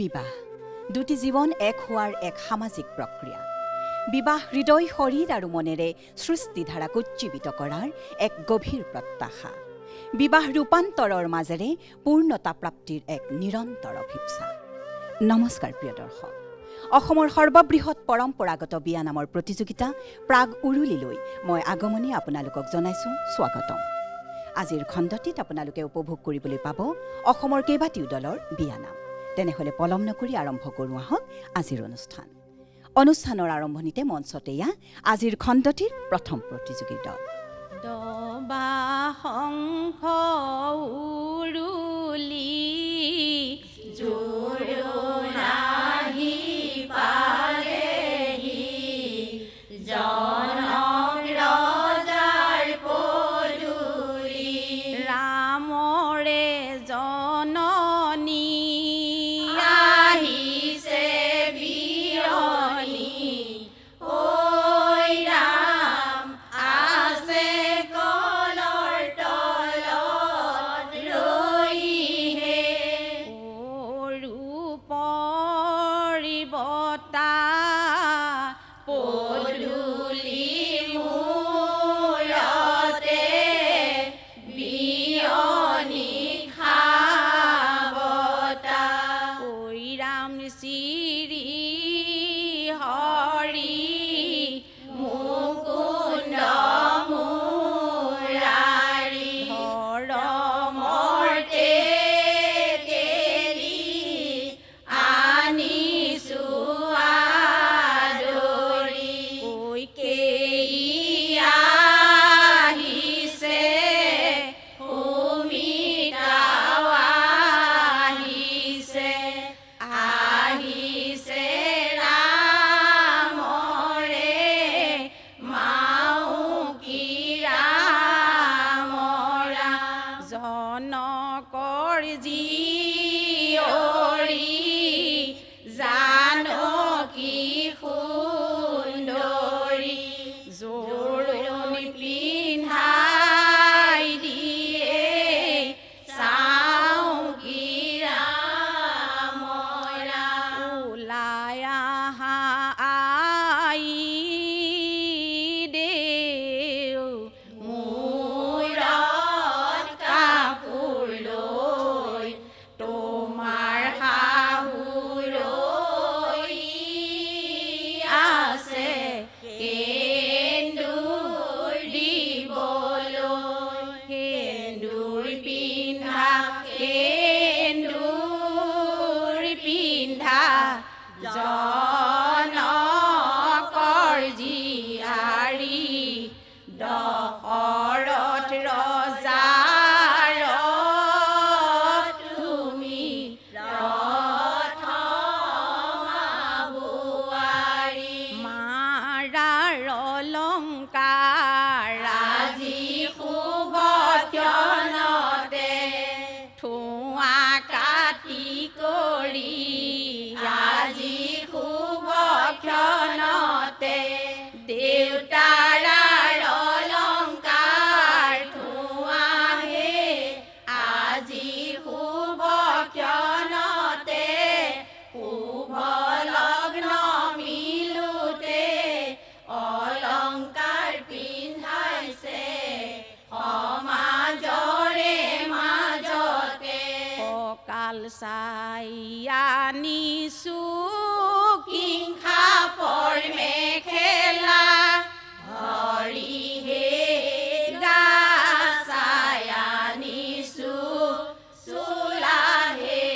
বিবাহ দুটি জীৱন এক হোৱাৰ এক সামাজিক প্ৰক্ৰিয়া। বিবাহ হৃদয় শৰীৰ আৰু মনেৰে সৃষ্টিধাৰাক উজ্জীৱিত কৰাৰ এক গভীৰ প্ৰত্যাশা। বিবাহ ৰূপান্তৰৰ মাজেৰে পূৰ্ণতা প্ৰাপ্তিৰ এক নিৰন্তৰ অভিপ্সা। নমস্কাৰ প্ৰিয় দৰ্শক, অসমৰ সৰ্ববৃহৎ পৰম্পৰাগত বিয়া নামৰ প্ৰতিযোগিতা প্ৰাগ উৰুলিলৈ মই আগমনে আপোনালোকক জনাইছোঁ স্বাগতম। আজিৰ খণ্ডটিত আপোনালোকে উপভোগ কৰিবলৈ পাব অসমৰ কেইবাটিও দলৰ বিয়া নাম। তেনেহ'লে পলম নকৰি আৰম্ভ কৰোঁ আহক আজিৰ অনুষ্ঠানৰ আৰম্ভণিতে মঞ্চতে এয়া আজিৰ খণ্ডটিৰ প্ৰথম প্ৰতিযোগীৰ দল। দবা শংখ উৰুলি জোৰোণাহি পালেহি জনক ৰজাৰ পদূলি ৰামৰে জননী আহিছে বিয়নী ঐ ৰাম আছে কলৰ তলত ৰহিহে ৰূপৰি বতা পদূলি মূৰতে বিয়নী খাবতা ঐ ৰাম শ্ৰী হৰি মুকুন্দ মুৰাৰী ধৰমৰ টেকেলি আনিছোঁ আদৰি ঐ কেই আহিছে সুমিতাও আহিছে আহিছে ৰামৰে মাউকী ৰামৰা জনকৰ জীয়ৰী জানকী সুন্দৰী জোৰোণ পিন্ধাই দিয়ে চাউকী ৰামৰা ওলাই আহা আই দেও মূৰত কাপোৰ লৈ তোমাৰ শাহুৰৈ আছে সেন্দুৰ দিবলৈ সেন্দুৰ পিন্ধা জনকৰ জীয়াৰী দশৰথ ৰজাৰ তুমি প্ৰথমা বোৱাৰী মাৰাৰ অলংকাৰ আজি শুভক্ষণতে ঠোঁৱা কাটি কৰি আজি শুভক্ষণতে দেউতাৰ অলংকাৰ ঠোঁৱাহে আজি শুভক্ষণতে শুভ লগ্ন মিলোতে অলংকাৰ পিন্ধাইছে সমাজৰে মাজতে সকাল চাই আনিছোঁ কিংখাপৰ মেখেলা হৰিহে গা চাই আনিছোঁ চোলাহে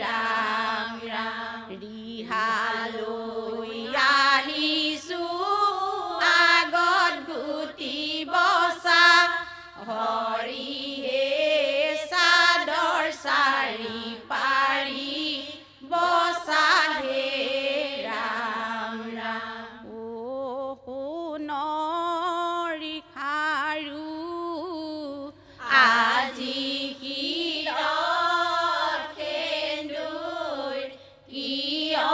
ৰাম ৰাম ৰিহালৈ আনিছোঁ আগত গুটি বচা হৰিহে চাদৰ চাৰি পাৰি বচাহে ৰাম ৰাম ও সোণৰি খাৰু আজি সেন্দুৰ কিয়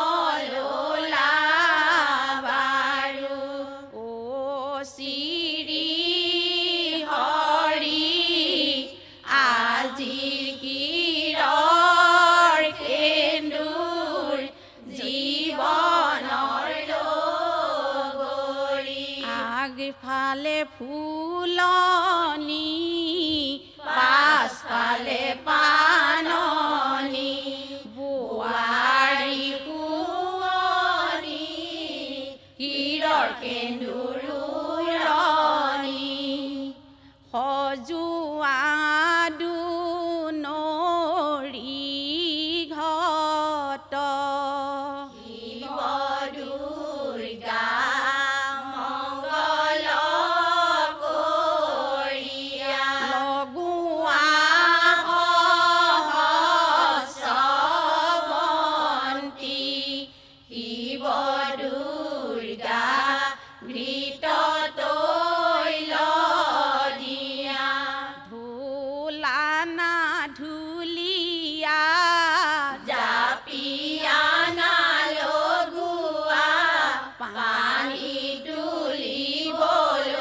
ললা বাৰু ও শ্ৰী হৰি আজি সেন্দুৰ পালে পাননি বোৱাৰী পুৰণি হীৰৰ সেন্দুৰনি সজোৱা দুনৰী ঘট শিৱ দুৰ্গা মংগল কৰিয়া লগোৱা সহস্ৰৱন্তী শিৱ দুৰ্গা ঘৃত তৈল দিয়া ঢোলানা ঢুলীয়া জাপিয়ানা লগোৱা পানী তুলিবলৈ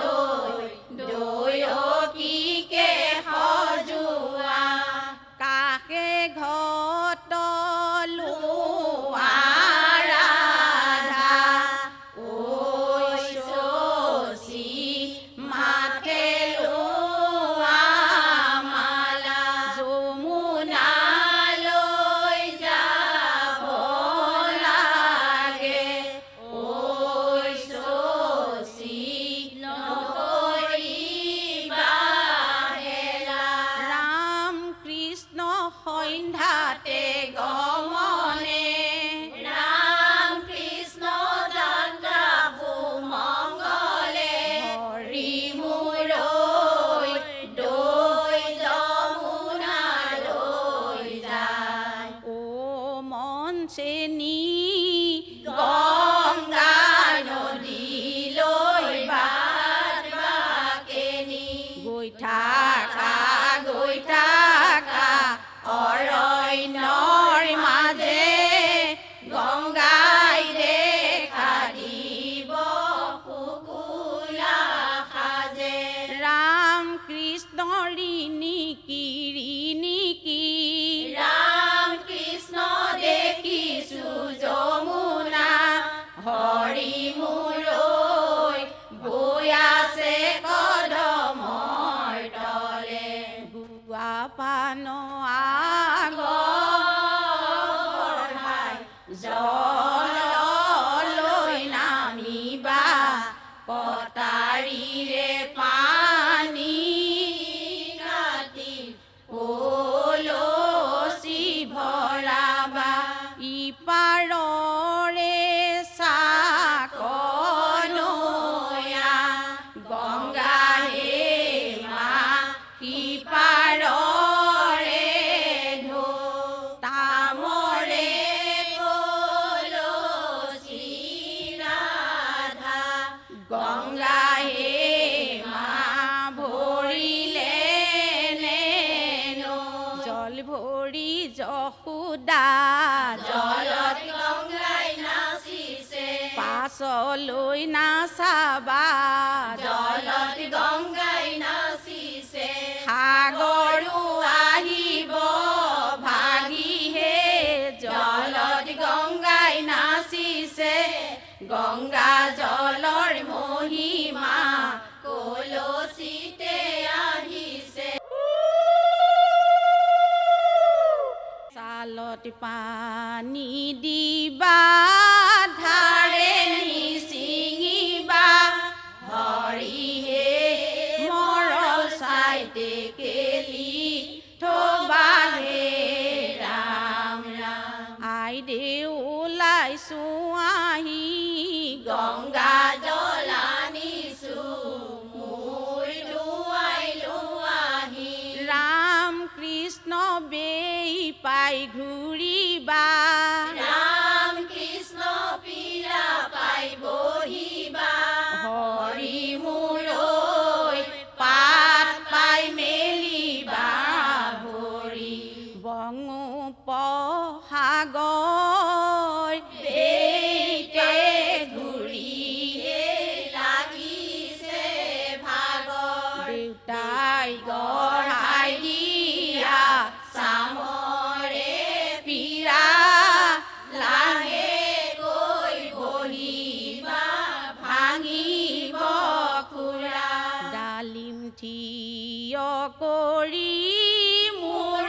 দৈয়কীকে সজোৱা কাষে ঘট লোৱা ৰাধা ঐ শশী মাথে লোৱা মালা যমুনালৈ যাব লাগে ঐ শশী নকৰিবা হেলা ৰাম কৃষ্ণ সন্ধ্যাতে গমনে ৰাম কৃষ্ণ যাত্ৰা সুমংগলে হৰি মূৰৈ দৈ যমুনালৈ যায় ও মন চেনি গংগা নদীলৈ বাট বাকেনি গৈ থাকা অৰণ্যৰ মাজে গংগাই দেখা দিব শুকুলা সাজে ৰাম কৃষ্ণৰি নিকি ৰাম কৃষ্ণ দেখিছো যমুনা হৰি মূৰৈ বৈ আছে কদমৰ তলে গুৱা পান আগবঢ়াই জললৈ নামিবা কটাৰীৰে পানী কাটি কলচি ভৰাবা ইপাৰৰে চাকনৈয়া গংগা হে মা সিপাৰৰে ঢৌ তামৰে কলচি ৰাধা গংগা হে মা ভৰিলে নেনো জল ভৰি যশোদা জলত গংগাই নাচিছে পাছলৈ নাচাবা জলত গংগাই নাচিছে সাগৰো আহিব ভাগিহে জলত গংগাই নাচিছে গংগা জলৰ মহিমা কলচিতে আহিছে চালত পানী দিবা ধাৰে নিচিঙিবা হৰিহে মৰল চাইতে কেলি থবা হে ৰাম আই দেউ ওলাইছো আহি গংগা জল আনিছো মোৰ লোৱাইলো আহি ৰাম কৃষ্ণ বেই পাই ঘূৰিবা ৰাম কৃষ্ণ পীৰা পাই বহিবা হৰি মূৰৈ পাত পাই মেলিবা ভৰি বঙোপসাগৰ বেইতে ঘূৰিহে লাগিছে ভাগৰ দেউতাই গঢ়াই দিয়া চামৰে পীৰা লাহে গৈ বহিবা ভাঙিব খুৰা ডালিম থিয় কৰি মোৰ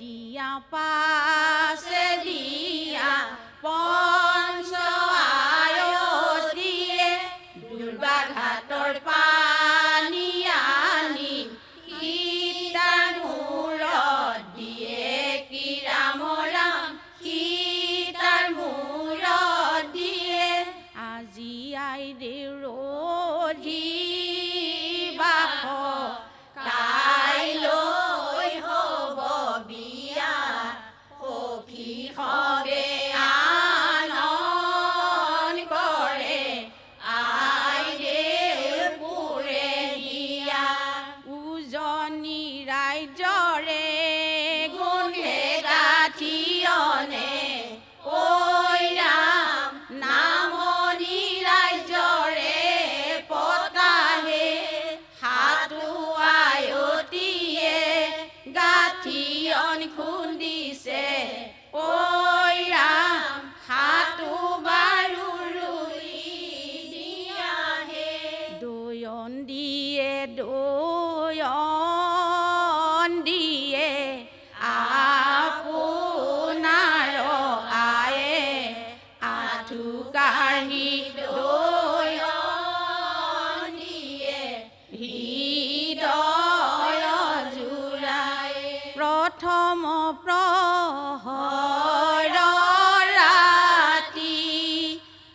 দিয়া পাছে দিয়া পঞ্চ আয়তীয়ে দুৰ্গা ঘাটৰ পানী আনি সীতাৰ মূৰত দিয়ে কি ৰাম ৰাম সীতাৰ মূৰত দিয়ে আজি আইৰে ৰধি বাস কাইলৈ হ'ব বিয়া সখী সবে আনন্দ কৰে আইৰে পুৰে দিয়া উজনি ৰাজ্যৰে গুণে গাঠিয়নে ঐ ৰাম নামনি ৰাজ্যৰে পতাহে হাতু আয়তীয়ে গাঠিয়ন খুন্দিছে ঐ ৰাম হাতু বাৰু ৰুই দিয়াহে দয়ন দিয়ে আপোনাৰ আয়ে আঁঠু কাঢ়ি দয়ন দিয়ে হৃদয় জোৰাই প্ৰথম প্ৰহৰ ৰাতি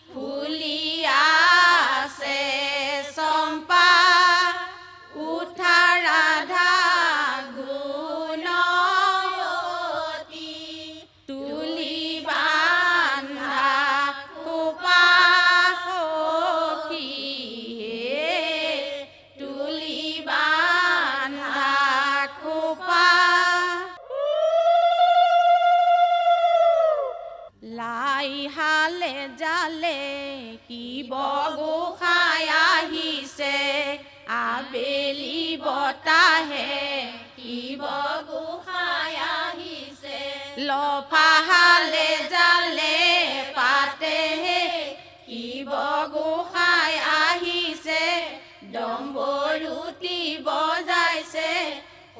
ফুলি আছে চম্পা উঠা ৰাধা গুণৱতী তুলি বান্ধা খোপা সখী তুলি বান্ধা খোপা লাই হালে জালে কি বগোসাঁই আহিছে আবেলি বতাহে কি বগোসাঁই আহিছে লফাহালে জালে পাতেহে কি বগোসাঁই আহিছে ডম্বৰুতি বজাইছে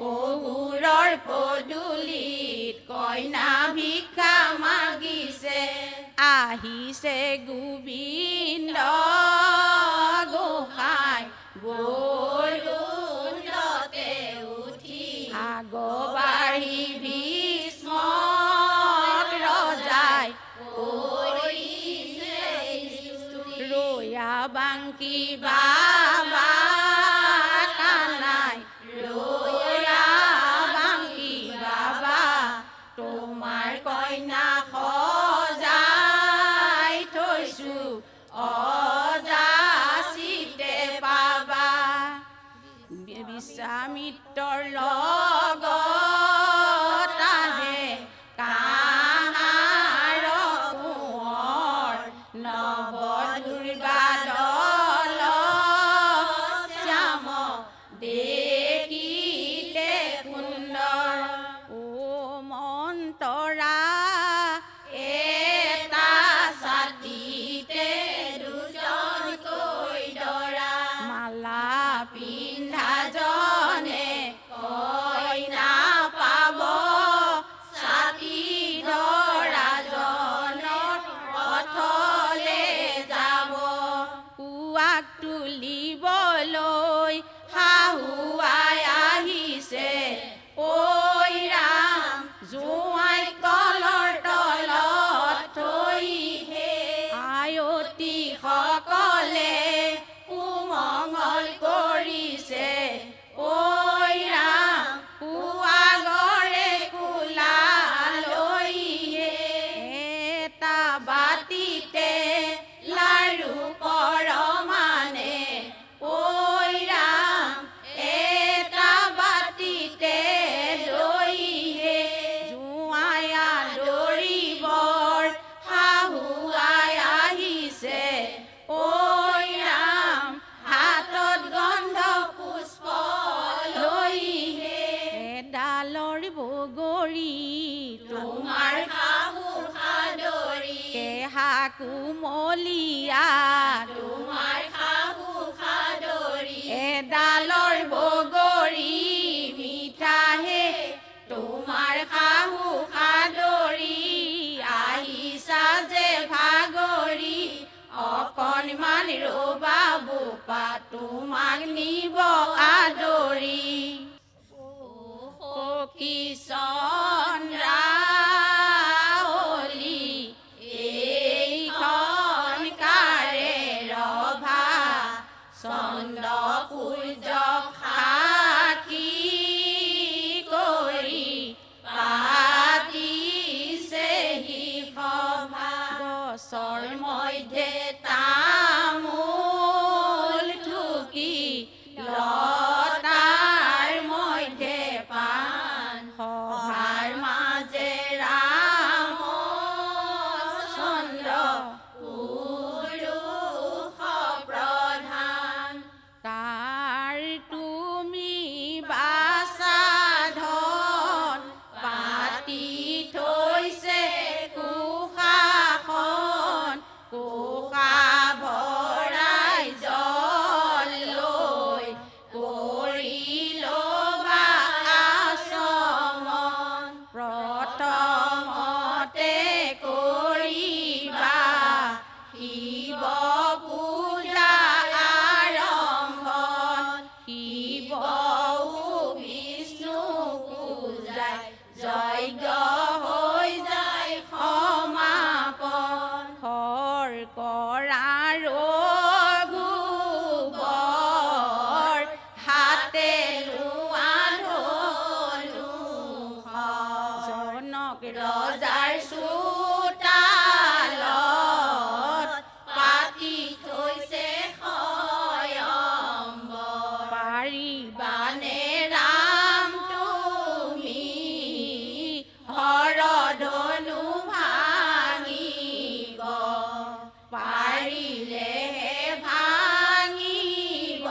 শহুৰৰ পদূলিত কইনা ভিক্ষা মাগিছে আহিছে গোবিন্দ গোসাঁই বৰুণতে উঠি আগবাঢ়ি ভীষ্মক ৰজাই কৰিছে ৰয়া বাংকি বাবা কানাই ৰয়া বাংকি বাবা তোমাৰ কইনা সজাই থৈছো অযাচিতে পাবা বিশ্বামিত্ৰৰ লগত আহে কাহাৰ কোঁৱৰ নৱদুৰ্গা দল শ্যাম দেখিলে সুন্দৰ ও মন্তৰা এটা ছাতিতে দুজনকৈ দৰা মালা পিন্ধা জনে কইনা পাব ছাতি ধৰা জনৰ পথলে যাব কুৱাক তুলিবলৈ শাহুৱাই আহিছে ঐ ৰাম জোঁৱাই কলৰ তলত থৈহে আয়তী সকলে কুমঙ্গল কৰিছে ঐ ৰাম কুৱাগৰে কোলা লৈহে এটা বাতিতে লাৰু পৰমানে ঐ ৰাম এটা বাতিতে লৈহে জোঁৱাই আদৰিবৰ শাহুৱাই আহিছে ঐ ৰাম হাতত গন্ধ পুষ্প লৈহে এডালৰ বগৰী তোমাৰ শাহুৰ সাদৰী কেহা কুমলীয়া তোমাৰ শাহু সাদৰী এডালৰ বগৰী মিঠাহে তোমাৰ অকণমান ৰ'বা বোপা তোমাক নিব আদৰি সখী চন্দ্ৰাৱলী এইখন কাৰে ৰভা চন্দ্ৰ সূৰ্য সাক্ষী কৰি পাতিছেহি সভা গছৰ মধ্যে তামোল থুকি লতাৰ মধ্যে পাণ সভাৰ মাজে ৰামচন্দ্ৰ পুৰুষ প্ৰধান কাৰ তুমি বাছা ধন পাতি থৈছে কুশাসন কুশা ভৰাই জল লৈ কৰিল বা আচমন প্ৰথমতে কৰিবা শিৱ পূজা আৰম্ভন শিৱও বিষ্ণু পূজাই যজ্ঞ হৈ যায় সমাপন খৰ কৰা ৰঘুবৰ হাতে লোৱা ধনুষ জনক ৰজাৰ চোতালত পাতি থৈছে স্বয়ম্বৰ পাৰিবানে ৰাম তুমি হৰধনু ভাঙিব পাৰিলেহে ভাঙিব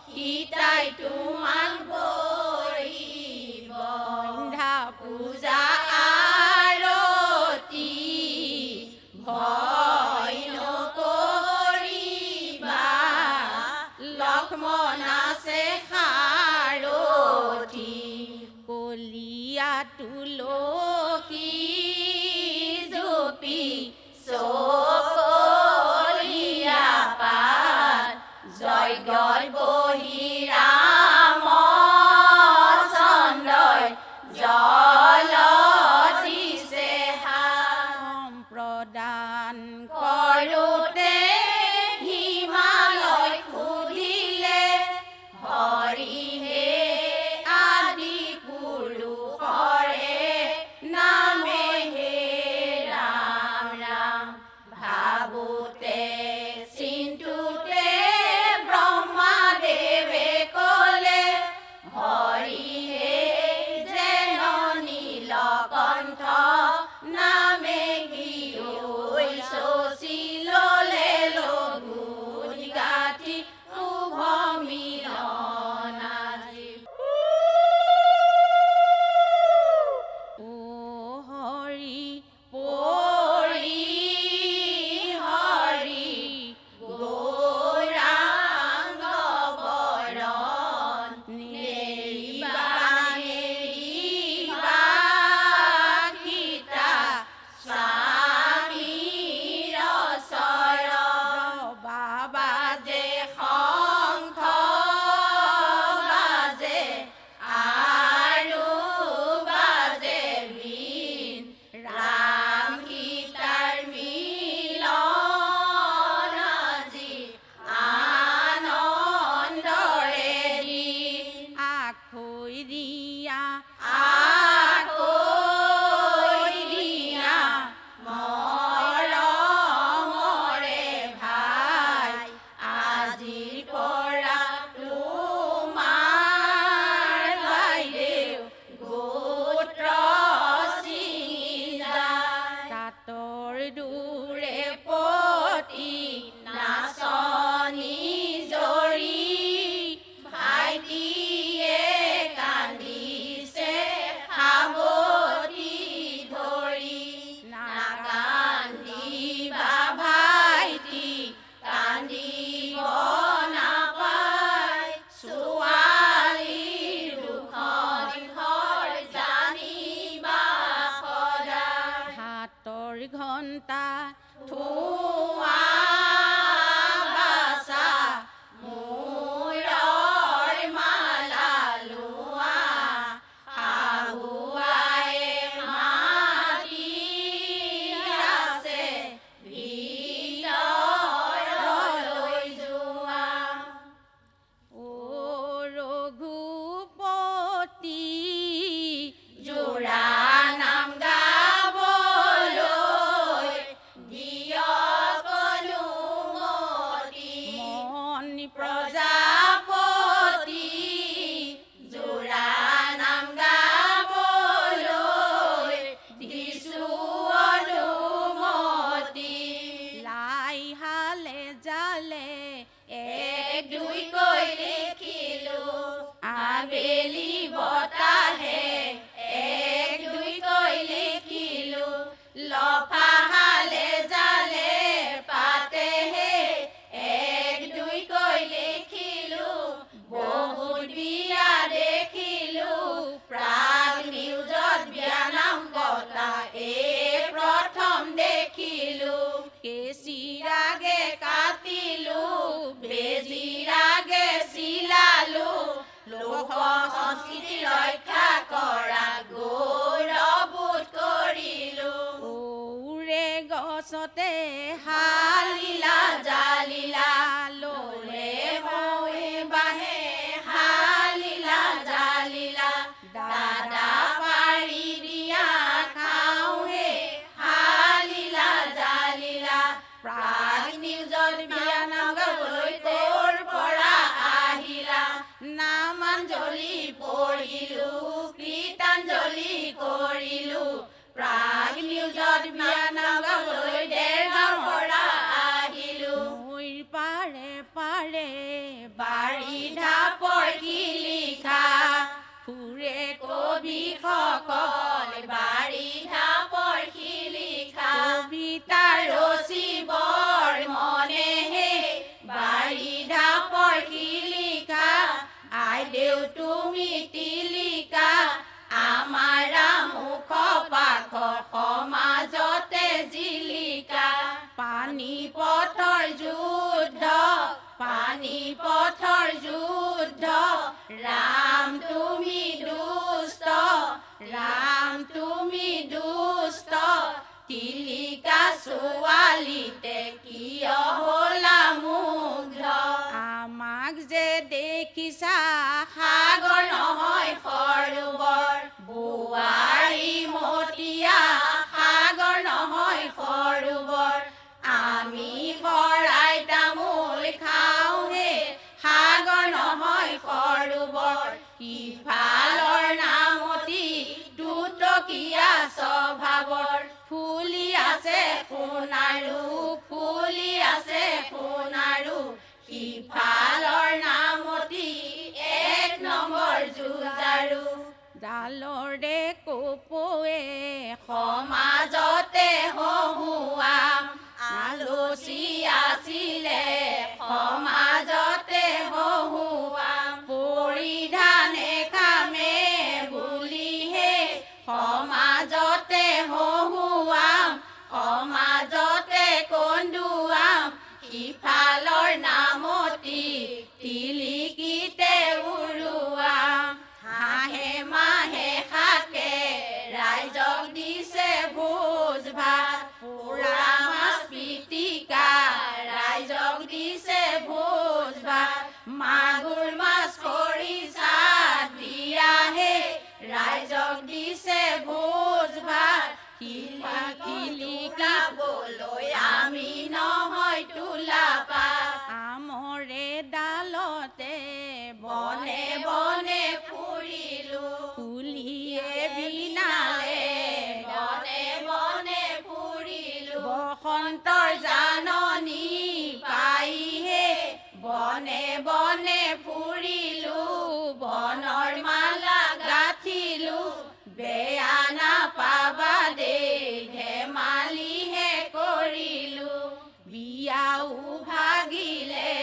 সীতাই তোমাক বৰিব সন্ধ্যা পূজা আৰতি ভয় নকৰিবা লক্ষ্মণ আছে সাৰথি কলীয়া তুলসী জপি চকলীয়া পাত যজ্ঞত বহি ৰামচন্দ্ৰই জল দিছে সম্প্ৰদান কৰোঁতে হিমালয় সুধিলে হৰিহে আদি পুৰুষৰে নামে হে ৰাম ৰাম ভাবোতে চিন্তুতে ব্ৰহ্মাদেৱে ক'লে হৰিহে যেন নীলকণ্ঠ নামে গিয়ৈ শশী ল'লে লঘুত গাঁঠি শুভ মিলন আজি ও হৰি পৰি হৰি গৌৰাঙ্গ বৰণ নেৰিবা নেৰিবা সীতা স্বামীৰ চৰণ বাজে শংখ বাজে আৰু বাজে বীণ ৰাম সীতাৰ মিলন আজি আনন্দৰে দিন আখৈ দিয়া মৰমৰে ভাই আজিৰ পৰা তোমাৰ বাইদেউ গোত্ৰ ছিঙি যায় তাতৰ দূৰে পতি নাচনি জৰি ভাইটিয়ে কান্দিছে সাৱতি ধৰি নাকান্দিবা ভাইটি কান্দিব নাপায় ছোৱালীৰ দুখন ঘৰ জানিবা সদায় হাতৰ ঘণ্টা থোৱা কৰাত গৌৰৱবোধ কৰিলো ওৰে গছতে হালিলা জালিলা ললে মৌৱে বাহে হালিলা জালিলা দাদা পাৰি দিয়া খাওঁ হে হালিলা জালিলা প্ৰাগ নিউজত বিয়া নাম গাবলৈ ক'ৰ পৰা আহিলা নামাঞ্জলি পঢ়িলো কীৰ্তনাঞ্জলি কৰিলো প্ৰাগ নিউজত বিয়া নাম গাবলৈ দেৰগাঁৱৰ পৰা আহিলো নৈৰ পাৰে পাৰে বাৰিধাপৰ কি লিখা ফুৰে কবিসকল বাৰিধাপৰ কি লিখা কবিতা ৰচিবৰ মনেহে বাৰিধাপৰ কি লিখা আইদেউ তুমি তিলিকা আমাৰ মুখ পাখ সমাজতে জিলিকা পানীপথৰ যুদ্ধ পানীপথৰ যুদ্ধ ৰাম তুমি দুষ্ট ৰাম তুমি দুষ্ট তিলিকা ছোৱালীতে কিয় হ'লা মুগ্ধ আমাক যে দেখিছা সাগৰ নহয় সৰোবৰ বোৱাৰী মতিয়া সাগৰ নহয় সৰোবৰ আমি শৰাই তামোল খাওঁ হে সাগৰ নহয় সৰোবৰ সিফালৰ নামতি দুটকীয়া স্বভাৱৰ ফুলি আছে সোণাৰু ফুলি আছে সোণাৰু সিফালৰ নামতি এক নম্বৰ যুঁজাৰু ডালৰে কপৌৱে সমাজতে হহুৱাম আলোচি আছিলে সমাজতে হহুৱাম পৰিধানে কামে বুলিহে সমাজতে হহুৱাম সমাজতে কন্দুৱাম সিফালৰ নামতি তিলিকিতে উৰুৱাম হাঁহে মাহে শাকে ৰাইজক দিছে ভোজ ভাত পোৰা মাছ পিটিকা ৰাইজক দিছে ভোজ ভাত মাগুৰ মাছ খৰিচা দিয়াহে ৰাইজক দিছে ভোজ ভাত কিলিকাবলৈ আমি নহয় তোলা পাত আমৰে ডালতে বনে বনে ফুৰিলো ফুলিয়ে বিনালে বনে বনে ফুৰিলো বসন্তৰ জাননী পাইহে বনে বনে ফুৰিলো বনৰ মালা গাঁঠিলো বেয়া নাপাবা দেই ধেমালিহে কৰিলো বিয়াও ভাগিলে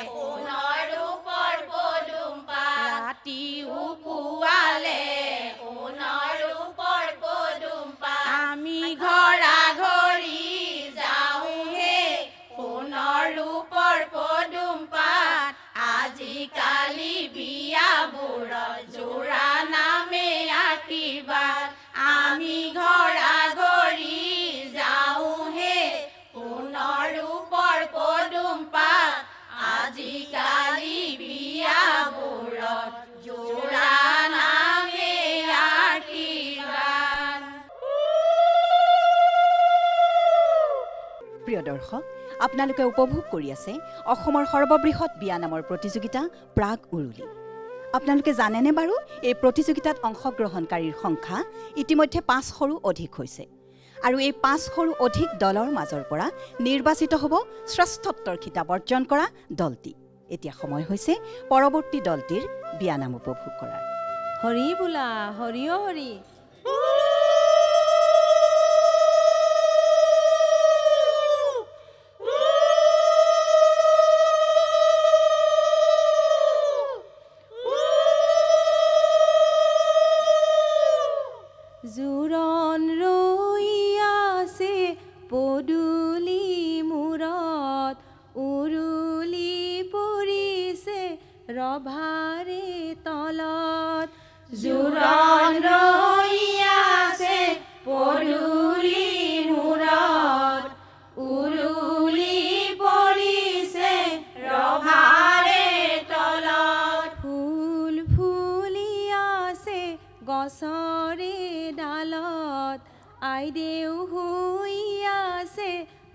সোণৰ ৰূপৰ পদুম্পা ৰাতিও পুৱালে সোণৰ ৰূপৰ পদুম্পা আমি ঘৰা ঘৰি যাওঁহে সোণৰ ৰূপৰ পদুম্পাত আজিকালি বিয়াবোৰত যোৰা নামে আশীৰ্বাদ আমি ঘৰা ঘৰি যাওঁহে সোণৰ ৰূপৰ পদুম্পাত আজিকালি বিয়াবোৰত যোৰা নামে আশীৰ্বাদ প্ৰিয় দৰ্শক আপোনালোকে উপভোগ কৰি আছে অসমৰ সৰ্ববৃহৎ বিয়ানামৰ প্ৰতিযোগিতা প্ৰাগ উৰুলি আপোনালোকে জানেনে বাৰু এই প্ৰতিযোগিতাত অংশগ্ৰহণকাৰীৰ সংখ্যা ইতিমধ্যে 500ৰো অধিক হৈছে আৰু এই 500ৰো অধিক দলৰ মাজৰ পৰা নিৰ্বাচিত হ'ব শ্ৰেষ্ঠত্বৰ খিতাপ অৰ্জন কৰা দলটি এতিয়া সময় হৈছে পৰৱৰ্তী দলটিৰ বিয়ানাম উপভোগ কৰাৰ হৰি বোলা হৰি হৰি জোৰণ ৰৈ আছে পদূলি মূৰত উৰুলি পৰিছে ৰভাৰে তলত জোৰণ ডালত আইদেউ শুই আছে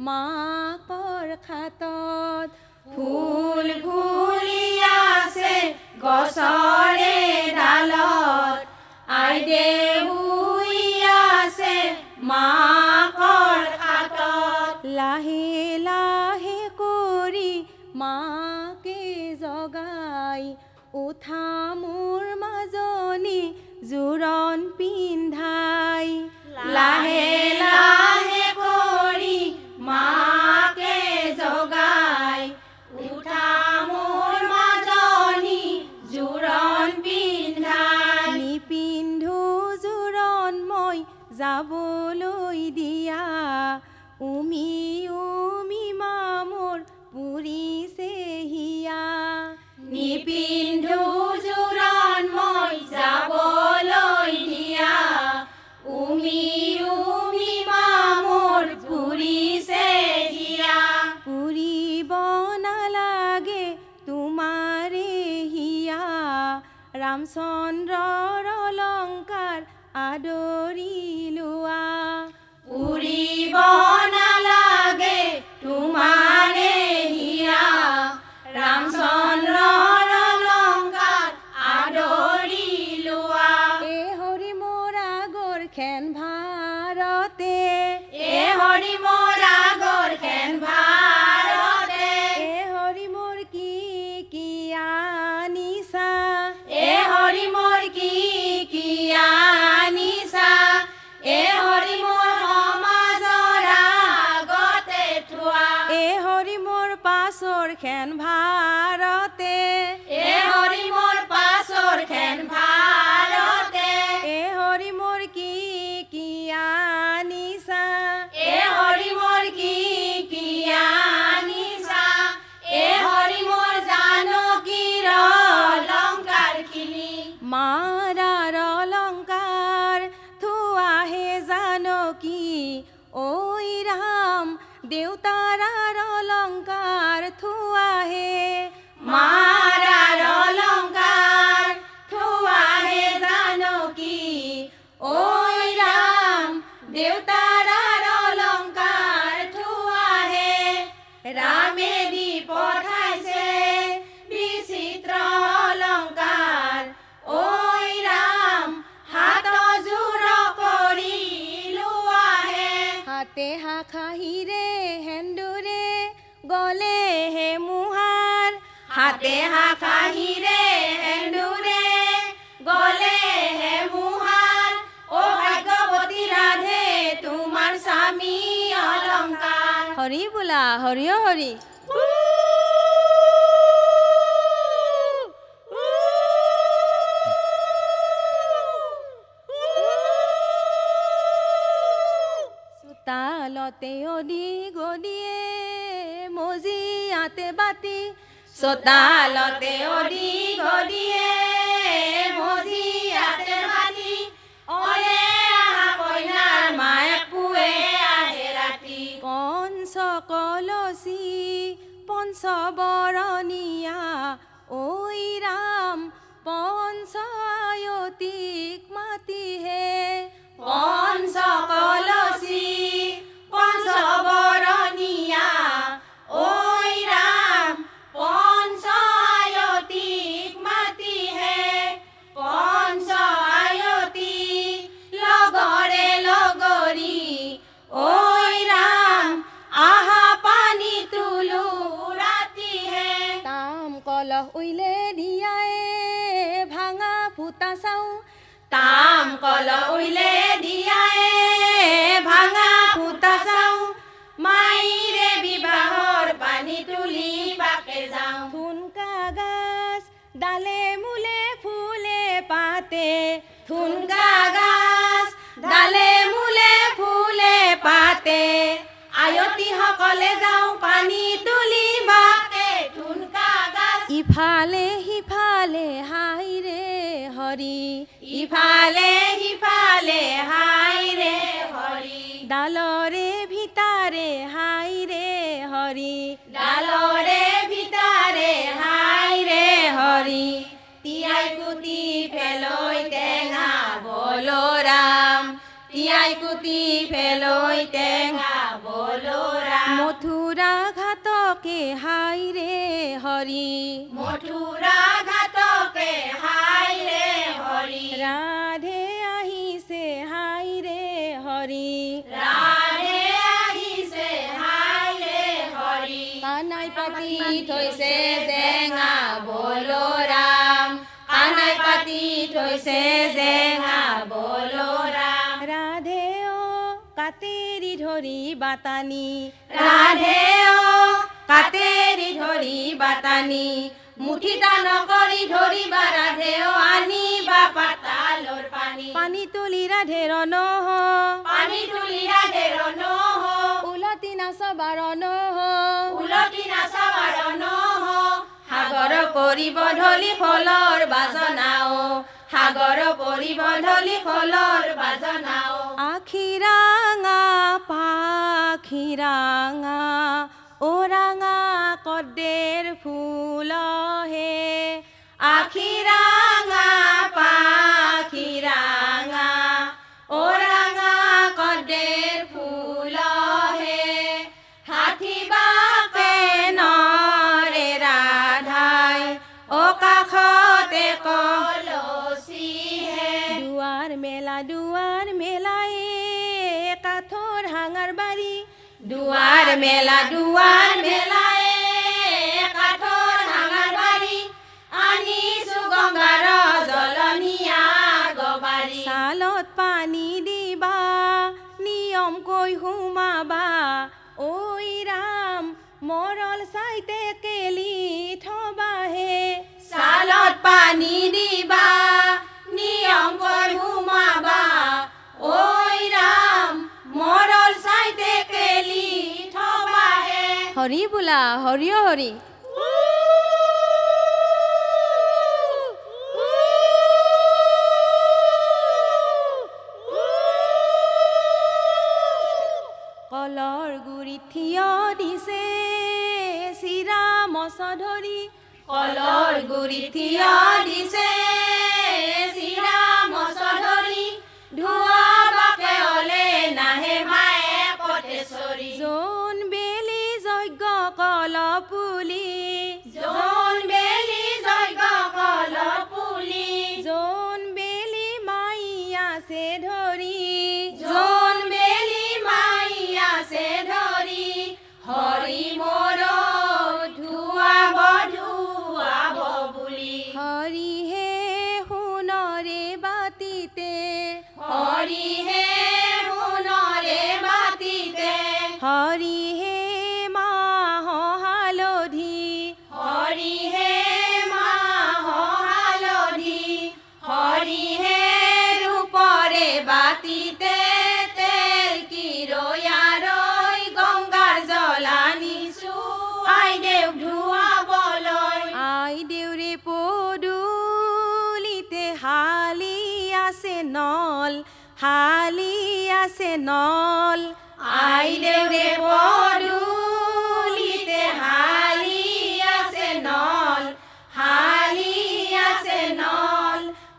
মাকৰ খাতত ফুল ফুলি আছে গছৰে ডালত আইদেউ শুই আছে মাকৰ খাতত লাহে লাহে কৰি মাকে জগাই উঠা মোৰ মাজনী জোৰণ পিন্ধাই লাহে লাহে কৰি মাকে জগাই উঠা মোৰ মাজনী জোৰণ পিন্ধাই নিপিন্ধো জোৰণ মই যাবলৈ দিয়া উমি উমি মামৰ পুৰিছে হিয়া নিপিন্ধো জোৰণ মই যাবলৈ দিয়া উমি উমি মামৰ পুৰিছে হিয়া পুৰিব নালাগে তোমাৰে হিয়া ৰামচন্দ্ৰৰ অলংকাৰ আদৰি লোৱা পুৰিব নালাগে তোমাৰে হিয়া ৰামচন্দ্ৰৰ অলংকাৰ আদৰি লোৱা এ হৰি মোৰ আগৰ খেন ভাৰতে এ হৰি মোৰ আগৰ খেন ভাৰতে এ হৰি মোৰ কি আনিছা এ হৰি মোৰ কি আনিছা এ হৰি মোৰ সমাজৰ আগতে থোৱা এ হৰি মোৰ পাছৰ খেন ভাৰতে এ হৰি মোৰ পাছৰ খেন ভাৰতে এ হৰি মোৰ কি আনিছা এ হৰি মোৰ কি আনিছা এ হৰি মোৰ জানকীৰ অলংকাৰখিনি মাৰাৰ অলংকাৰ থোৱাহে জানকী ঐ ৰাম দেউতাৰাৰ অলংকাৰ থোৱাহে মাৰাৰ অলংকাৰ থোৱাহে জানকী ঐ ৰাম দেউতাৰাৰ অলংকাৰ থোৱাহে ৰামে দি পঠাইছে বিচিত্ৰ অলংকাৰ ঐ ৰাম হাত জোৰ কৰি লোৱাহে হাতে হাখাহিৰে হেন্দুৰে গলে হে মুহাৰ হাতে হাখাহিৰে এন্দুৰে গলে হে মুহাৰ ও ভাগ্যৱতী ৰাধে তোমাৰ স্বামী অলংকাৰ হৰি বোলা হৰি হৰি চোতালতে অদি গদিয়ে মজিয়াতে বাতি চোতালতে অদি গদিয়ে মজিয়াতে বাতি অলে আহা কইনাৰ মায়ে পুৱে আহে ৰাতি পঞ্চ কলচী পঞ্চবৰণীয়া ঐ ৰাম পঞ্চ আয়তিক মাতিহে পঞ্চ কলচী পঞ্চবৰণীয়া ঐ ৰাম পঞ্চ আয়তিক মাতিহে পঞ্চ আয়তী লগৰে লগৰী ঐ ৰাম আহা পানী তুলো ৰাতিহে তাম কলহ উইলে দিয়াই ভাঙা ফুটা চাওঁ তাম কল উইলে দিয়াই ভাঙা ফুটা চাওঁ মাইৰে বিবাহৰ পানী তুলি বাকে যাওঁ থুনকা গাছ ডালে মূলে ফুলে পাতে থুনকা গাছ ডালে মূলে ফুলে পাতে আয়তী সকলে যাওঁ পানী তুলি বাকে থুনকা গাছ ইফালে সিফালে হাই ৰে হৰি ইফালে সিফালে হাই ৰে হৰি ডালৰে ভিতাৰে হাই ৰে হৰি ডালৰে ভিতাৰে হাই ৰে হৰি তিয়াই কুটি পেলৈ টেঙা বলৰা তিয়াই কুটি ফেলৈ টেঙা বলোৰা মথুৰা ঘাটকে হাই ৰে হৰি মথুৰা ঘাটকে হাই ৰে হৰি ৰাধে আহিছে হাই ৰে হৰি ৰাধে আহিছে হাই ৰে হৰি কানাই পাতি থৈছে জেঙা বলোৰাম কানাই পাতি থৈছে জেঙা বলোৰাম ৰাধে অ কাতেৰি ধৰি বাটানি ৰাধে অ কাতেৰি ধৰি বাটানি মুঠি টান কৰি ধৰিবা ৰাধে অ আনিবা পাতালৰ পানী পানী তুলি ৰাধে ৰণহ পানী তুলি ৰাধে ৰণহ উলতি নাচবা ৰণহ উলটি নাচাবা ৰণহ সাগৰ কৰিব ঢলি খোলৰ বাজনাও সাগৰ কৰিব ঢলি খোলৰ বাজনাও আখিৰাঙা পাখিৰাঙা ওৰাঙা কদ্দেৰ ফুলহে আখিৰাঙা পাখিৰাঙা ওৰাঙা কদ্দেৰ ফুলহে হাতী বাকে নৰে ৰাধাই অ কাষতে কলচীহে দুৱাৰ মেলাই কাঠৰ হাঙাৰ বাৰী দুৱাৰ মেলায়ে কাঠৰ হাঙাৰ বাৰী আনিছো গংগাৰ জলনীয়া গবাৰী চালত পানী দিবা নিয়মকৈ সোমাবা ঐ ৰাম মৰল চাইতে কেলি থবাহে চালত পানী দিবা নিয়মকৈ সোমাবা ঐ ৰাম মৰল চাইতে কেলি থবাহে হৰি বোলা হৰি হৰি কলৰ গুৰিত থিয় দিছে শ্ৰীৰাম চধৰি কলৰ গুৰি থিয় দিছে শ্ৰীৰাম চধৰি ধুৱা বাকে হলে নাহে মায়ে পটেশ্বৰী জোন বেলি যজ্ঞ কল পুলি জোন বেলি যজ্ঞ কল পুলি জোন বেলি মাই আছে ধৰি জোন বেলি মাই আছে ধৰি হৰি মোৰ ধুৱাব বুলি হৰিহে সোণৰে বাতিতে হৰিহে সোণৰে বাতিতে হৰিহে মাহ হালধি হৰিহে মাহ হালধি হৰিহে ৰূপৰে বাতিতে তেল কিৰয়াৰৈ গংগাৰ জল আনিছো আইদেউ ধুৱাবলৈ আই দেউৰে পদূলিতে হালি আছে নল আইদেউৰে পদূলিতে হালি আছে নল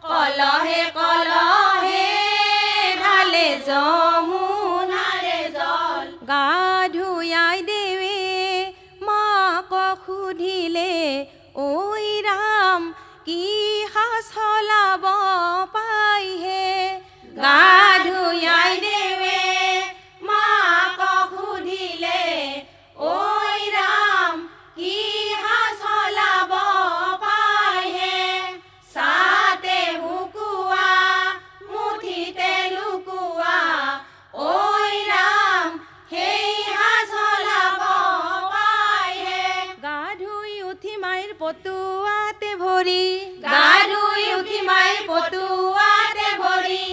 কলহে ঢালে যমুনাৰে জল গা ধুয়াই দেৱে মাক সুধিলে ঐ ৰাম কি সাজ সলাব পাইহে গা ধুয়াই দেৱে মাক সুধিলে ঐ ৰাম কি সাজ সলাব পাইহে চাতে শুকুৱা মুঠিতে লুকুৱা ঐ ৰাম সেই সাজ সলাব পাইহে গা ধুই উঠি মাইৰ পতুৱাতে ভৰি গা ধুই উঠি মাই পতুৱাতে ভৰি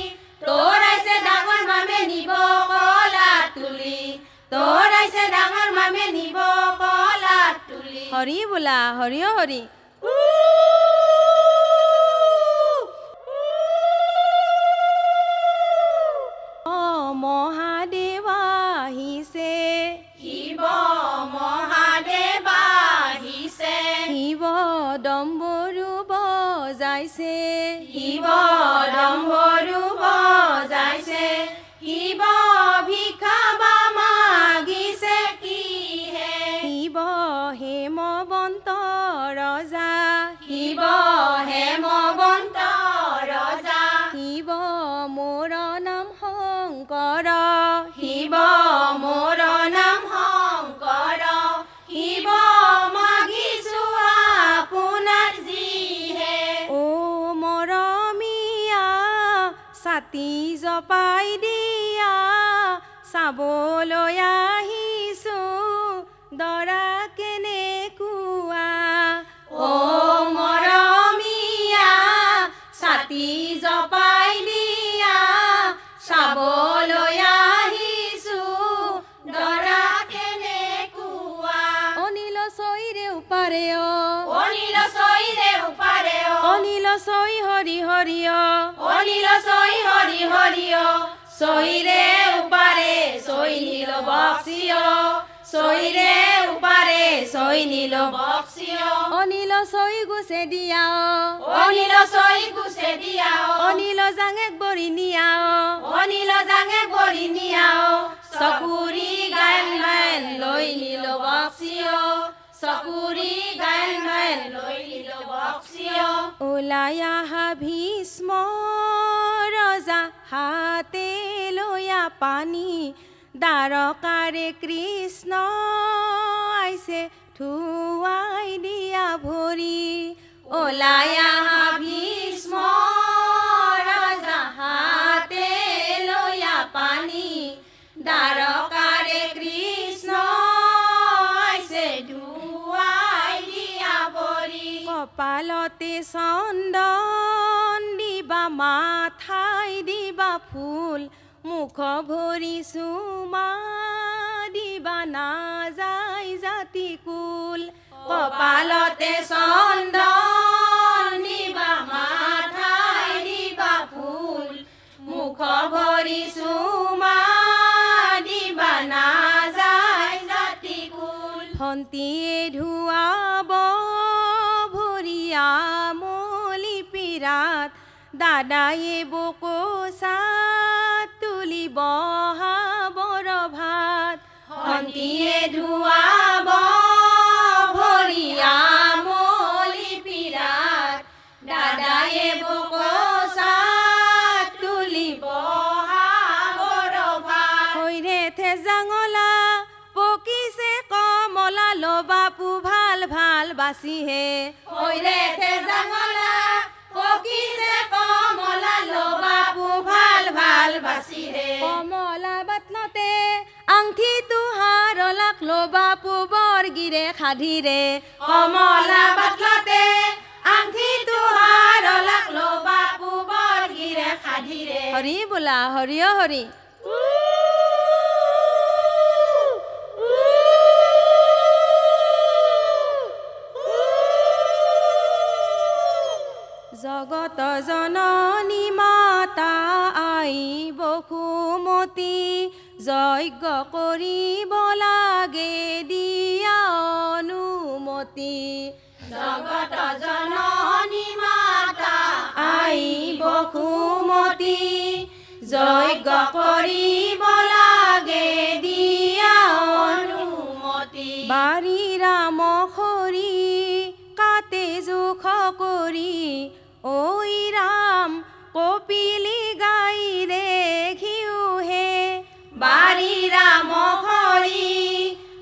তোৰাইছে ডাঙৰ মামে নিব কলাত তুলি তোৰাইছে ডাঙৰ মামে নিব কলাত তুলি হৰি বোলা হৰি হৰি মহাদেৱ আহিছে শিৱ মহাদেৱ আহিছে শিৱ ডম্বৰু বজাইছে শিৱ ডম্বৰু বজাইছে শংকৰ শিৱ মোৰ নাম শংকৰ শিৱ মাগিছো আপোনাৰ যিহে ও মৰমীয়া ছাতি জপাই দিয়া চাবলৈ আহিছো দৰা কেনেকুৱা ও মৰমীয়া ছাতি জপাই দিয়া চাবলৈ আহিছো দৰা কেনেকুৱা অনিল চৈৰে উপাৰে অনিল চৈৰে উপাৰে অনিল চৈ হৰি হৰি অনিল চৈ হৰি হৰি চৈৰে উপাৰে চৈ নীল বক্সিয় চৈৰে উপাৰে চৈ নীল বক্সিয় অনিল চৈ গুচে দিয়া অনিল চৈ গুচে দিয়া অনিল জাঙেক বৰি নিয়া অনিল জাঙে বৰি নিয়া চকুৰি গায়ন মায়ন লৈ নীল বক্সিয় চকুৰি গায়ন মায়ন লৈ নীল বক্সিয় ওলাই আহা ভীষ্ম ৰজা হাতে লয়া পানী দ্বাৰকাৰে কৃষ্ণ আইছে ধুৱাই দিয়া ভৰি ওলাই আহা ভীষ্ম ৰজা হাতে লয়া পানী দ্বাৰকাৰে কৃষ্ণ আইছে ধুৱাই দিয়া ভৰি কপালতে চন্দন দিবা মাথাই দিবা ফুল মুখ ভৰি চুমা দিবা নাযায় জাতি কুল কপালতে চন্দন দিবা মাথাই দিবা ফুল মুখ ভৰি চুমা দিবা নাযায় জাতি কুল ভন্তিয়ে ধুৱাব ভৰি আমলি পিৰাত দাদায়ে বকোচাত তুলি বহাবৰ ভাত ভন্তিয়ে ধুৱাব ভৰি আমলি পিৰাত দাদায়ে বকোচাত তুলি বহাবৰ ভাত হৈৰে থেজাঙলা পকিছে কমলা লবাপু ভাল ভাল বাচিহে হৈৰে থেজাঙলা পকিছে কমলা লবাপু ভাল ভাল বাচিৰে কমলা বাটনতে আংঠিটো হাৰলাক লবাপু বৰগিৰে খাধিৰে কমলা বাটলতে আংঠিটো হাৰলাক লবাপু বৰগিৰে খাধিৰে হৰি বোলা হৰি হৰি জগত জননী মাতা আই বসুমতী যজ্ঞ কৰিব লাগে দিয়া অনুমতি জগত জননী মাতা আই বসুমতী যজ্ঞ কৰিব লাগে দিয়া অনুমতি বাৰী ৰাম খৰি কাতে জোখ কৰি ঐ ৰাম কপিলি গাইৰে ঘিউহে বাৰী ৰাম খৰি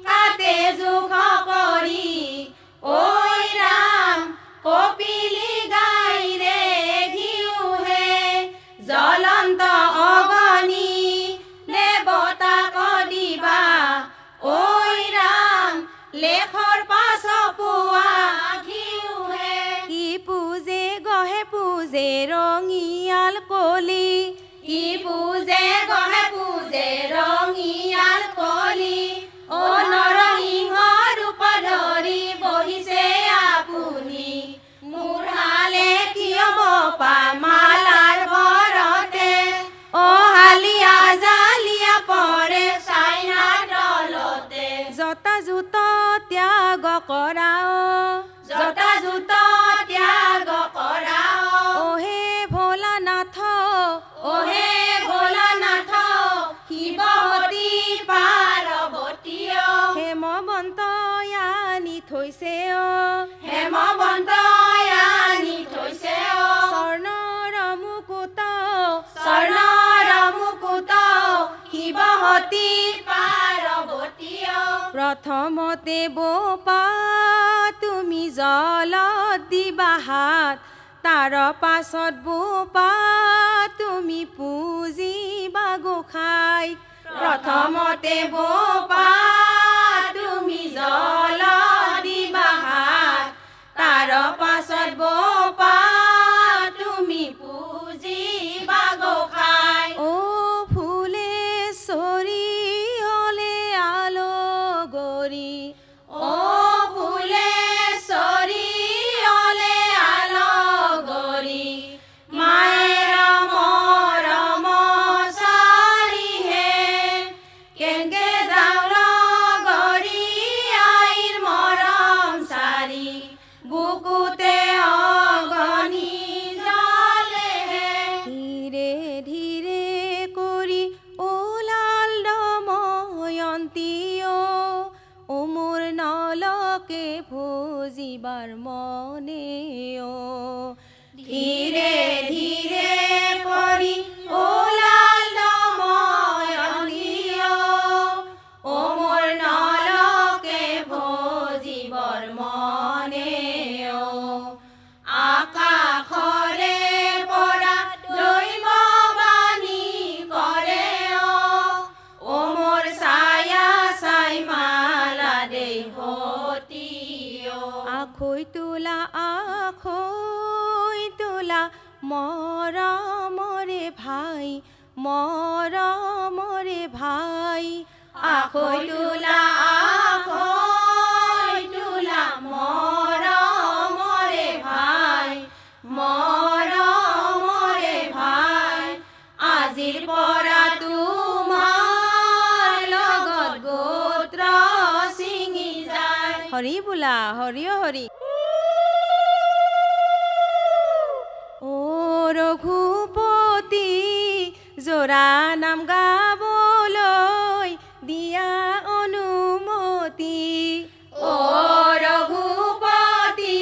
কাতে জোখ কৰি ঐ ৰাম কপিলি গাইৰে ঘিউহে জ্বলন্ত অগ্নি দেৱতাক দিবা ঐ ৰাম লেখৰ পাছ পোৱা ঘিউহে কি পূজে গহে পূজে ৰঙিয়াল কলি কি পূজে গহে পূজে ৰঙিয়াল কলি ও নৰসিংহ ৰূপ ধৰি বহিছে আপুনি মোৰ হালে কিয় বপা মালাৰ ভৰতে অ হালিয়া জালিয়া পৰে চাইনাৰ তলতে জতা জোত ত্যাগ কৰা জতা জোত ত্যাগ কৰা অহে পাৰ্বতী প্ৰথমতে বোপা তুমি জলত দিবা হাত তাৰ পাছত বোপা তুমি পূজিবা গোসাঁই প্ৰথমতে বোপা তুমি জলত দিবা হাত তাৰ পাছত বোপা তুমি পূজিবা গোসাঁই ও ফুলেশ্বৰী হলে আলগৰি ও ফুলেশ্বৰী হলে আলগৰি মায়েৰ মৰম চাৰিহে কেনকে যাওঁ লগৰি আইৰ মৰম চাৰি বুকুতে অগনি জ্বলেহে ধীৰে ধীৰে কৰি ওলাল দময়ন্তী ও মোৰ নলকে ভোজিবাৰ মনে ধীৰে ধীৰে কৰি ওলাল দময়ন্তী ও মোৰ নলকে ভোজিবৰ মনে আকাশৰে পৰা দৈৱবাণী কৰে ও মোৰ ছায়া চাই মালা দেহতী আখৈ তোলা মৰমৰে ভাই মৰমৰে ভাই আখৈ তোলা মৰমৰে ভাই মৰমৰে ভাই আজিৰ পৰা তোমাৰ লগত গোত্ৰ ছিঙি যায় হৰি বোলা হৰি হৰি ও ৰঘুপতি জোৰা নাম গাবলৈ দিয়া অনুমতি ও ৰঘুপতি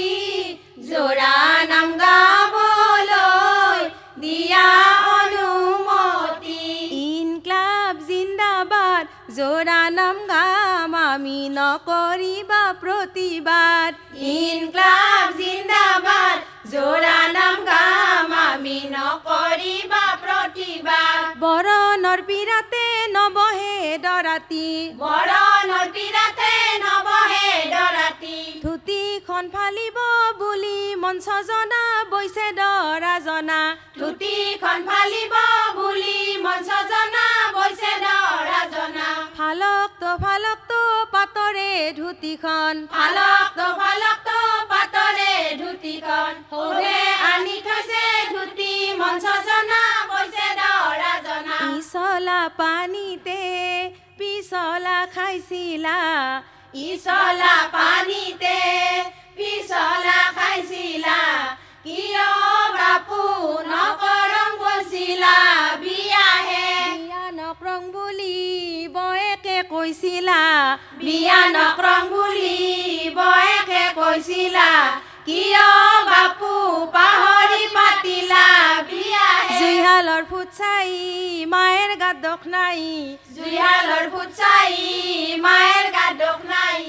জোৰা নাম গাবলৈ দিয়া অনুমতি ইনক্লাব জিন্দাবাদ জোৰা নাম গাম আমি নকৰিবা প্ৰতিবাদ ইনক্লাব জিন্দাবাদ জোৰা নাম গাম আমি নকৰিবা প্ৰতিবাদ বৰণৰ বিৰাতে নবহে দৰাতি বৰণৰ বিৰাতে নবহে দৰাতি ধুতিখন ফালিব বুলি মঞ্চ জনা বৈছে দৰা জনা ধুতিখন ফালিব বুলি মঞ্চ জনা বৈছে দৰা জনা ফালকটো পাতৰে ধুতিখন ফালকটো পাতৰে ধুতিখন সৌহে আনি থৈছে ধুতি মঞ্চ জনা বৈছে দৰা জনা ইচলা পানীতে পিছলা খাইছিলা ইচলা পানীতে পিছলা খাইছিলা কিয় বাপু নকৰং কৈছিলা বিয়াহে বিয়া নকৰং বুলি বয়েকে কৈছিলা বিয়া নকৰং বুলি বয়েকে কৈছিলা কিয় বাপু পাহৰি পাতিলা বিয়াহে জুইহালৰ ফুটছাই মায়েৰ গাত দখ নাই জুইহালৰ ফুটছাই মায়েৰ গাত দখ নাই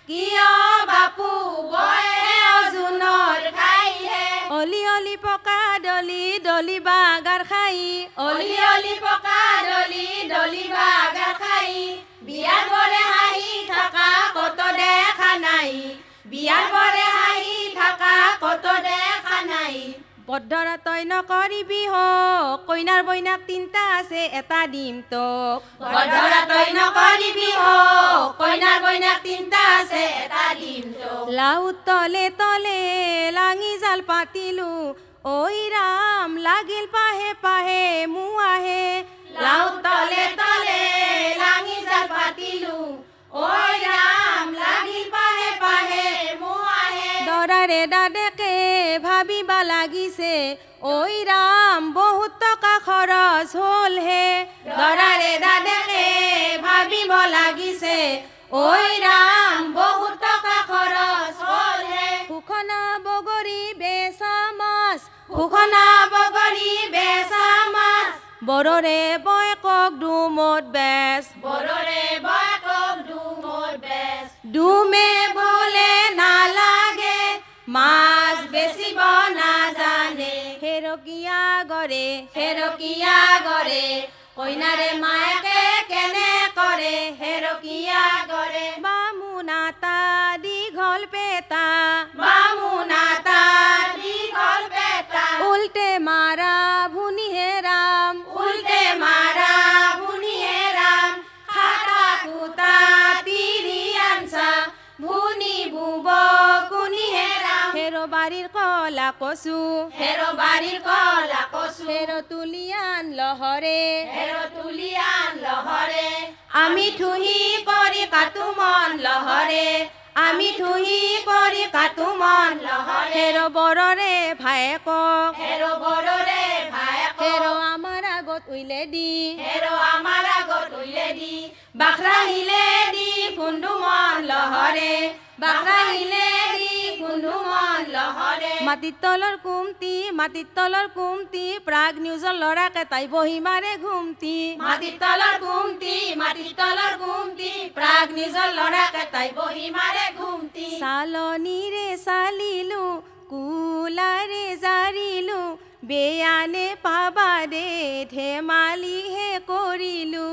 কিয় বাপু বয়ে অজুনৰ খাইহে অলি অলি পকা ডলি ডলি বাগাৰ খাই অলি অলি পকা ডলি ডলি বাগাৰ খাই বিয়াৰ বৰে হাঁহি থকা কত দেখা নাই বিয়াৰ বৰে হাঁহি থকা কত দেখা নাই বদ্ধৰা তই নকৰিবি হ কইনাৰ বইনাক তিনটা আছে এটা দিম তোক বদ্ধৰা তই নকৰিবি হ কইনাৰ বইনাক তিনটা আছে এটা দিম তোক লাউ তলে তলে লাঙি জাল পাতিলো ঐ ৰাম লাগিল পাহে পাহে মুৱাহে লাউ তলে তলে লাঙি জাল পাতিলো ঐ ৰাম লাগিল পাহে পাহে মুৱাহে দৰাৰে দাদেকে ভাবিবা লাগিছে ঐ ৰাম বহুত টকা খৰচ হ'ল হে দৰাৰে দাদেকে ভাবিব লাগিছে ঐ ৰাম বহুত টকা খৰচ হ'ল হে সুখনা বগৰী বেচা মাছ সুখনা বগৰী বেচা মাছ বৰৰে বয়কক ডুমত বেচ বৰৰে বয়কক ডুমত বেচ ডুমে বোলে নালাগে মাছ বেচিব নাজানে হেৰকীয়া গৰে হেৰকীয়া গৰে কইনাৰে মায়েকে কেনে কৰে হেৰকীয়া গৰে বামুনাতা দীঘল পেটা বামুনাতা দীঘল পেটা উল্টে মাৰা ভুনিহে ৰাম উল্টে মাৰা ভুনিহে ৰাম খাটা কুটা তিৰি আনছা ভুনি বুব কুনিহে ৰাম হেৰ বাৰীৰ কলা কচু হেৰ বাৰীৰ কলা কচু হেৰ তুলিয়ান লহৰে হেৰ তুলিয়ান লহৰে আমি থুহি কৰি কাটো মন লহৰে আমি থুহি কৰি কাটো মন লহৰে হেৰ বৰৰে ভায়েকক হেৰ বৰৰে ভায়েক হেৰ আমাৰ আগত উইলে দি হেৰ আমাৰ আগত উইলে দি বাখৰা হিলে দি খুন্দু মন লহৰে বাখৰা হিলে দি খুন্দু মন লহৰে মাটিৰ তলৰ কুমটি প্ৰাগ নিউজৰ ল'ৰাকে তাই বহি মাৰে ঘুমটি মাটিৰ তলৰ ঘুমটি প্ৰাগ নিজৰ ল'ৰাকে তাই বহি মাৰে ঘুমটি চালনীৰে চালিলো কুলাৰে জাৰিলো বেয়ানে পাবা দে ধেমালিহে কৰিলো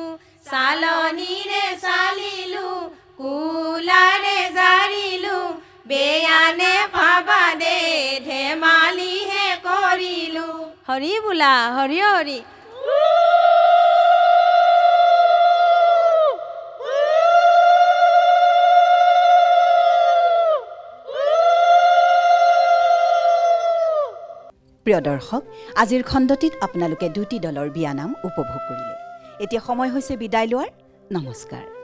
চালনীৰে চালিলো কুলাৰে জাৰিলো বেয়ানে পাবা দে ধেমালিহে কৰিলো হৰি বোলা হৰি হৰি প্ৰিয় দৰ্শক আজিৰ খণ্ডটিত আপোনালোকে দুটি দলৰ বিয়ানাম উপভোগ কৰিলে এতিয়া সময় হৈছে বিদায় লোৱাৰ নমস্কাৰ